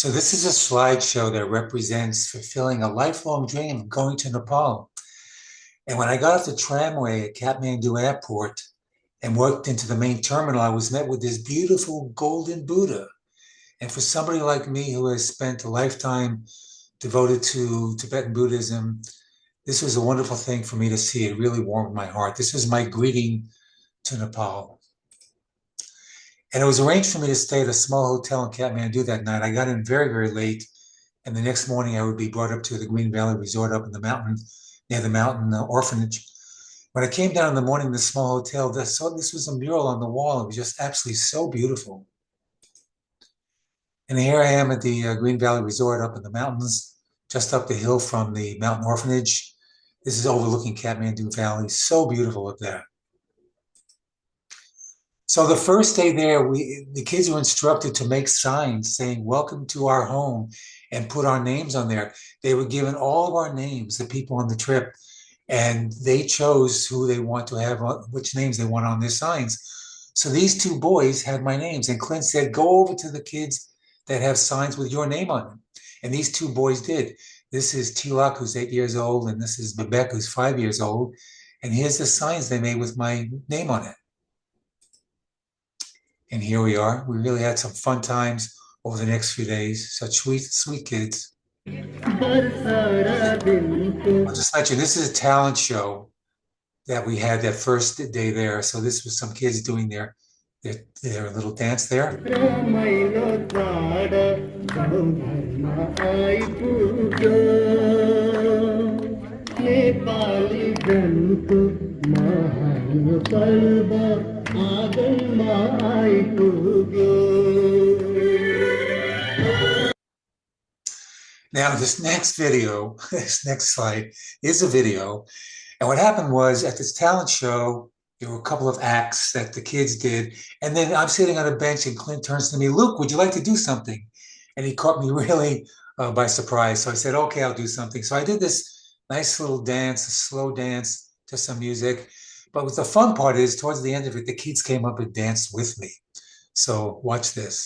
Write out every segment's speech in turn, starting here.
So this is a slideshow that represents fulfilling a lifelong dream of going to Nepal. And when I got off the tramway at Kathmandu Airport and walked into the main terminal, I was met with this beautiful golden Buddha. And for somebody like me who has spent a lifetime devoted to Tibetan Buddhism, this was a wonderful thing for me to see. It really warmed my heart. This was my greeting to Nepal. And it was arranged for me to stay at a small hotel in Kathmandu that night. I got in very, very late. And the next morning, I would be brought up to the Green Valley Resort up in the mountain, near the mountain orphanage. When I came down in the morning, the small hotel, this was a mural on the wall. It was just absolutely so beautiful. And here I am at the Green Valley Resort up in the mountains, just up the hill from the mountain orphanage. This is overlooking Kathmandu Valley. So beautiful up there. So the first day there, the kids were instructed to make signs saying, "Welcome to our home," and put our names on there. They were given all of our names, the people on the trip, and they chose who they want to have, which names they want on their signs. So these two boys had my names, and Clint said, "Go over to the kids that have signs with your name on them." And these two boys did. This is Tilak, who's 8 years old, and this is Bebek, who's 5 years old. And here's the signs they made with my name on it. And here we are. We really had some fun times over the next few days. Such sweet, sweet kids. I'll just mention, this is a talent show that we had that first day there. So this was some kids doing their little dance there. Now, this next video, this next slide is a video. And what happened was at this talent show, there were a couple of acts that the kids did. And then I'm sitting on a bench and Clint turns to me, "Luke, would you like to do something?" And he caught me really by surprise. So I said, "Okay, I'll do something." So I did this nice little dance, a slow dance to some music. But what the fun part is, towards the end of it, the kids came up and danced with me. So watch this.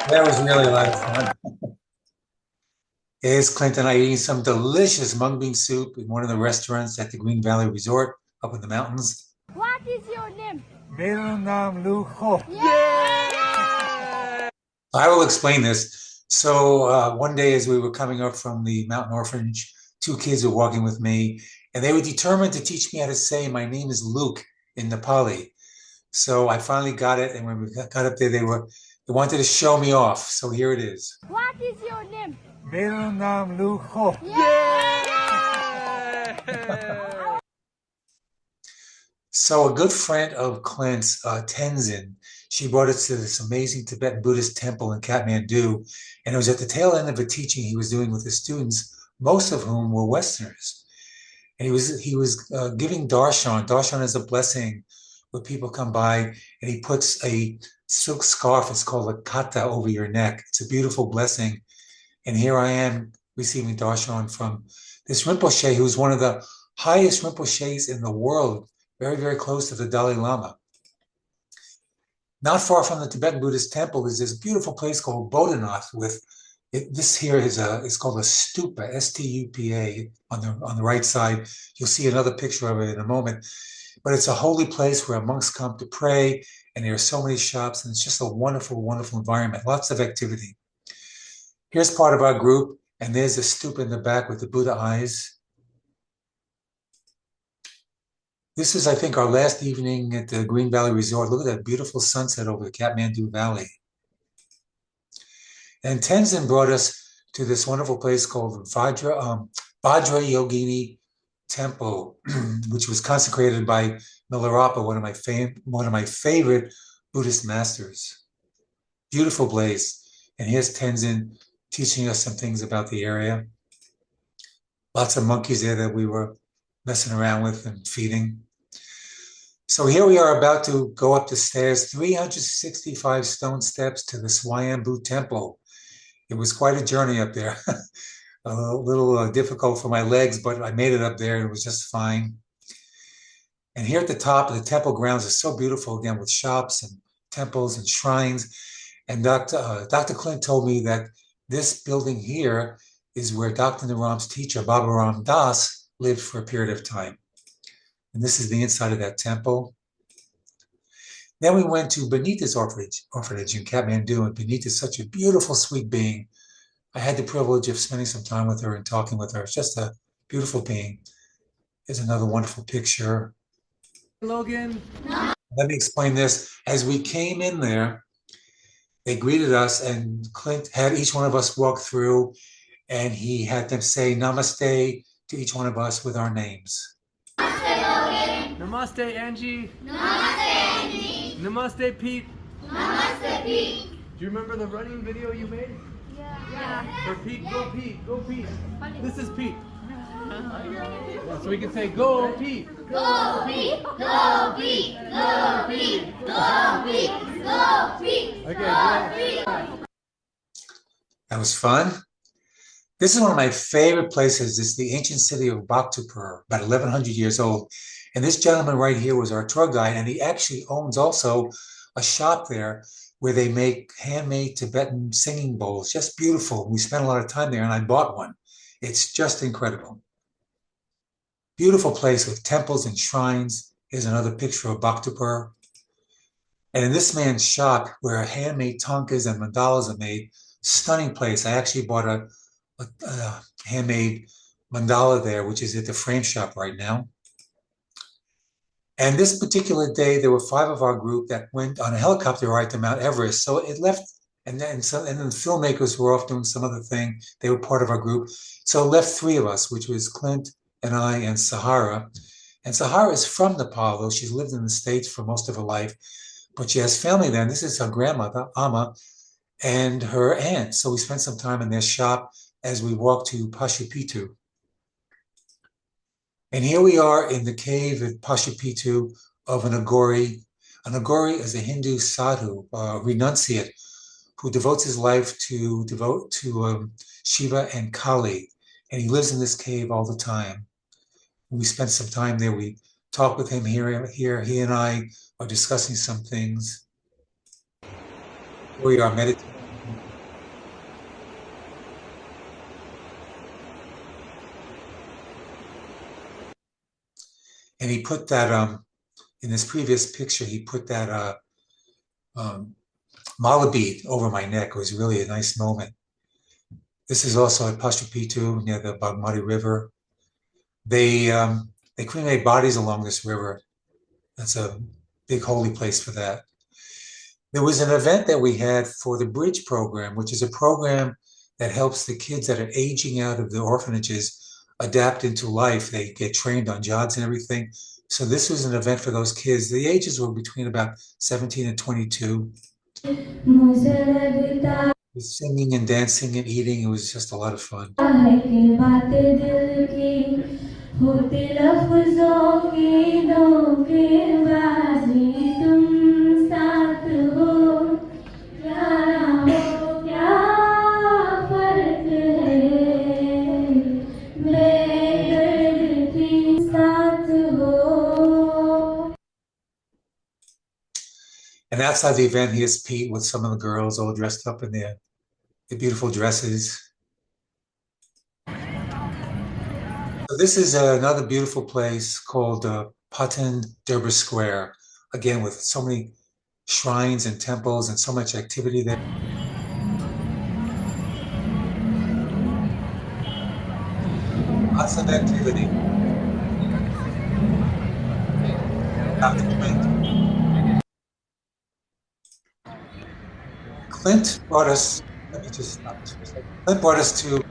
That was really a lot of fun. Here's Clint and I eating some delicious mung bean soup in one of the restaurants at the Green Valley Resort up in the mountains. What is your name? मेरा नाम look हो। I will explain this. So one day, as we were coming up from the mountain orphanage, two kids were walking with me, and they were determined to teach me how to say my name is Luke in Nepali. So I finally got it, and when we got up there, they wanted to show me off. So here it is. What is your name? मेरो नाम look हो। So a good friend of Clint's, Tenzin, she brought us to this amazing Tibetan Buddhist temple in Kathmandu, and it was at the tail end of a teaching he was doing with his students, most of whom were Westerners. And he was giving darshan. Darshan is a blessing where people come by, and he puts a silk scarf. It's called a kata over your neck. It's a beautiful blessing. And here I am receiving darshan from this Rinpoche, who's one of the highest Rinpoches in the world, very, very close to the Dalai Lama. Not far from the Tibetan Buddhist temple is this beautiful place called Bodhanath. This here it's called a stupa, S-T-U-P-A, on the right side. You'll see another picture of it in a moment. But it's a holy place where monks come to pray, and there are so many shops, and it's just a wonderful, wonderful environment. Lots of activity. Here's part of our group, and there's a stupa in the back with the Buddha eyes. This is, I think, our last evening at the Green Valley Resort. Look at that beautiful sunset over the Kathmandu Valley. And Tenzin brought us to this wonderful place called Vajra Yogini Temple, which was consecrated by Milarepa, one of my favorite Buddhist masters. Beautiful place. And here's Tenzin teaching us some things about the area. Lots of monkeys there that we were messing around with and feeding. So here we are about to go up the stairs, 365 stone steps to the Swayambhu Temple. It was quite a journey up there. A little difficult for my legs, but I made it up there and it was just fine. And here at the top of the temple grounds is so beautiful, again, with shops and temples and shrines. And Dr. Clint told me that this building here is where Dr. Naram's teacher, Baba Ram Das, lived for a period of time. And this is the inside of that temple. Then we went to Benita's orphanage in Kathmandu, and Benita is such a beautiful, sweet being. I had the privilege of spending some time with her and talking with her. It's just a beautiful being. Here's another wonderful picture. Logan. Let me explain this. As we came in there, they greeted us, and Clint had each one of us walk through, and he had them say namaste to each one of us with our names. Namaste, Angie. Namaste, Angie. Namaste, Pete. Namaste, Pete. Do you remember the running video you made? Yeah. For Pete, go Pete, go Pete. This is Pete. Yeah, so we can say, go Pete. Go Pete. Go Pete. Go Pete. Go Pete. Go Pete. Okay, That was fun. This is one of my favorite places. It's the ancient city of Bhaktapur, about 1,100 years old. And this gentleman right here was our tour guide, and he actually owns also a shop there where they make handmade Tibetan singing bowls. Just beautiful. We spent a lot of time there, and I bought one. It's just incredible. Beautiful place with temples and shrines. Here's another picture of Bhaktapur. And in this man's shop, where handmade tankas and mandalas are made, stunning place. I actually bought a handmade mandala there, which is at the frame shop right now. And this particular day, there were 5 of our group that went on a helicopter ride to Mount Everest. So it left, and then the filmmakers were off doing some other thing. They were part of our group. So it left 3 of us, which was Clint and I and Sahara. And Sahara is from Nepal, though she's lived in the States for most of her life. But she has family there. And this is her grandmother, Amma, and her aunt. So we spent some time in their shop as we walked to Pashupitu. And here we are in the cave at Pashupitu of an Agori. An Agori is a Hindu sadhu, renunciate, who devotes his life to Shiva and Kali. And he lives in this cave all the time. We spent some time there. We talked with him here. He and I are discussing some things. We are meditating. And he put that, in this previous picture, he put that mala bead over my neck. It was really a nice moment. This is also at Pachapitu near the Bagmati River. They cremate bodies along this river. That's a big holy place for that. There was an event that we had for the Bridge program, which is a program that helps the kids that are aging out of the orphanages adapt into life. They get trained on jobs and everything. So this was an event for those kids. The ages were between about 17 and 22. Singing and dancing and eating, it was just a lot of fun. And outside the event, here's Pete with some of the girls all dressed up in their beautiful dresses. So this is another beautiful place called Patan Durbar Square, again with so many shrines and temples and so much activity there. Lots of activity. Clint brought us, let me just stop this for a second. Clint brought us to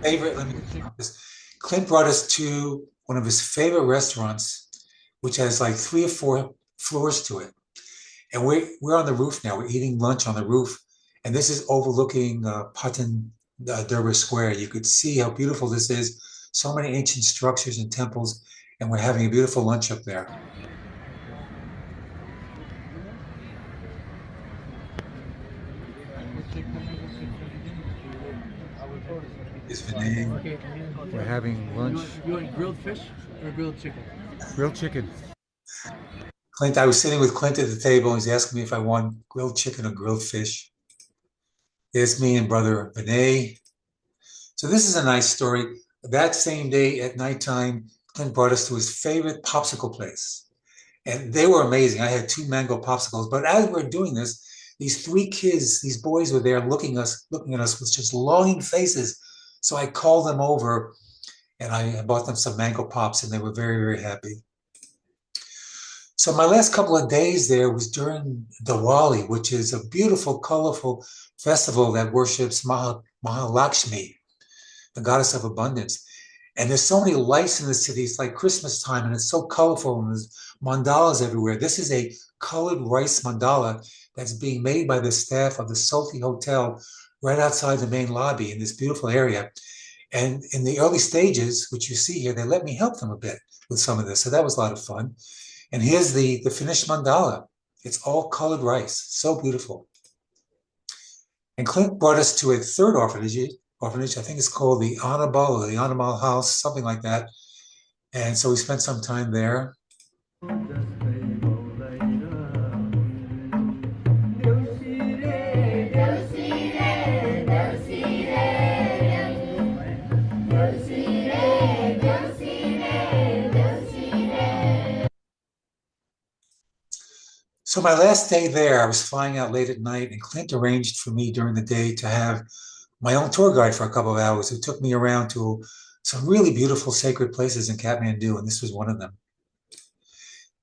favorite, let me stop this. Clint brought us to one of his favorite restaurants, which has like 3 or 4 floors to it. And we're on the roof now. We're eating lunch on the roof. And this is overlooking Patan Durbar Square. You could see how beautiful this is. So many ancient structures and temples. And we're having a beautiful lunch up there. We're having lunch. You want grilled fish or grilled chicken? Grilled chicken. Clint, I was sitting with Clint at the table. He's asking me if I want grilled chicken or grilled fish. There's me and brother Vinay. So this is a nice story. That same day at nighttime, Clint brought us to his favorite popsicle place. And they were amazing. I had 2 mango popsicles. But as we're doing this, these 3 kids, these boys were there looking at us with just longing faces. So I called them over and I bought them some mango pops and they were very, very happy. So my last couple of days there was during Diwali, which is a beautiful, colorful festival that worships Mahalakshmi, the goddess of abundance. And there's so many lights in the city. It's like Christmas time and it's so colorful and there's mandalas everywhere. This is a colored rice mandala that's being made by the staff of the Sophie Hotel right outside the main lobby in this beautiful area. And in the early stages, which you see here, they let me help them a bit with some of this. So that was a lot of fun. And here's the finished mandala. It's all colored rice, so beautiful. And Clint brought us to a third orphanage. I think it's called the Annabal or the Annabal House, something like that. And so we spent some time there. So my last day there, I was flying out late at night and Clint arranged for me during the day to have my own tour guide for a couple of hours who took me around to some really beautiful sacred places in Kathmandu, and this was one of them.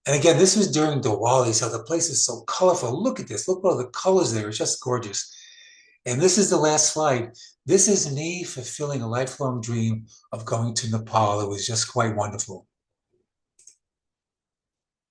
And again, this was during Diwali, so the place is so colorful. Look at this. Look at all the colors there. It's just gorgeous. And this is the last slide. This is me fulfilling a lifelong dream of going to Nepal. It was just quite wonderful.